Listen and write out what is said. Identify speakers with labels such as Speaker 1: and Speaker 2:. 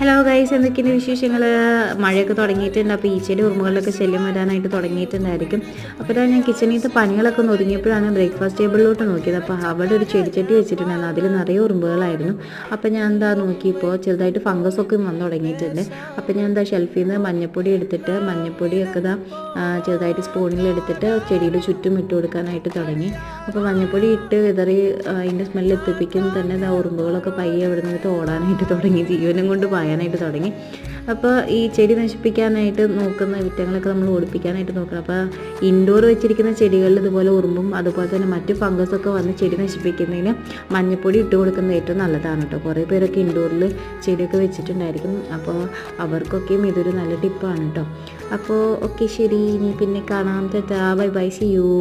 Speaker 1: Hello guys, എന്തൊക്കെയാണ് വിശേഷങ്ങൾ? മഴയൊക്കെ തുടങ്ങിയിട്ടുണ്ട്. അപ്പോൾ ഈച്ചയുടെ ഉറുമ്പുകളിലൊക്കെ ശല്യം വരാനായിട്ട് തുടങ്ങിയിട്ടുണ്ടായിരിക്കും. അപ്പോൾ ഇതാ ഞാൻ കിച്ചണിലത്തെ പണികളൊക്കെ ഒന്ന് ഒതുങ്ങിയപ്പോഴാണ് ബ്രേക്ക്ഫാസ്റ്റ് ടേബിളിലോട്ട് നോക്കിയത്. അപ്പോൾ അവിടെ ഒരു ചെടിച്ചട്ടി വെച്ചിട്ടുണ്ടായിരുന്നു, അതിൽ നിറയെ ഉറുമ്പുകളായിരുന്നു. അപ്പോൾ ഞാൻ എന്താ നോക്കിയപ്പോൾ ചെറുതായിട്ട് ഫംഗസൊക്കെ വന്ന് തുടങ്ങിയിട്ടുണ്ട്. അപ്പോൾ ഞാൻ എന്താ ഷെൽഫിൽ നിന്ന് മഞ്ഞപ്പൊടി എടുത്തിട്ട് മഞ്ഞപ്പൊടിയൊക്കെ ഇതാ ചെറുതായിട്ട് സ്പൂണിലെടുത്തിട്ട് ചെടിയുടെ ചുറ്റും ഇട്ട് കൊടുക്കാനായിട്ട് തുടങ്ങി. അപ്പോൾ മഞ്ഞപ്പൊടി ഇട്ട് വിതറി അതിൻ്റെ സ്മെല്ല് എത്തിപ്പിക്കുമ്പോൾ തന്നെ ഇതാ ഉറുമ്പുകളൊക്കെ പയ്യെ അവിടെ നിന്നിട്ട് ഓടാനായിട്ട് തുടങ്ങി, ജീവനും കൊണ്ട് പായാനായിട്ട് തുടങ്ങി. അപ്പോൾ ഈ ചെടി നശിപ്പിക്കാനായിട്ട് നോക്കുന്ന വിറ്റങ്ങളൊക്കെ നമ്മൾ ഓടിപ്പിക്കാനായിട്ട് നോക്കണം. അപ്പോൾ ഇൻഡോർ വെച്ചിരിക്കുന്ന ചെടികളിൽ ഇതുപോലെ ഉറുമ്പും അതുപോലെ തന്നെ മറ്റ് ഫംഗസൊക്കെ വന്ന് ചെടി നശിപ്പിക്കുന്നതിന് മഞ്ഞപ്പൊടി ഇട്ട് കൊടുക്കുന്നത് ഏറ്റവും നല്ലതാണ് കേട്ടോ. കുറേ പേരൊക്കെ ഇൻഡോറിൽ ചെടിയൊക്കെ വെച്ചിട്ടുണ്ടായിരിക്കും. അപ്പോൾ അവർക്കൊക്കെയും ഇതൊരു നല്ല ടിപ്പാണ് കേട്ടോ. അപ്പോൾ ഓക്കെ, ശരി, ഇനി പിന്നെ കാണാം. Bye bye, see U.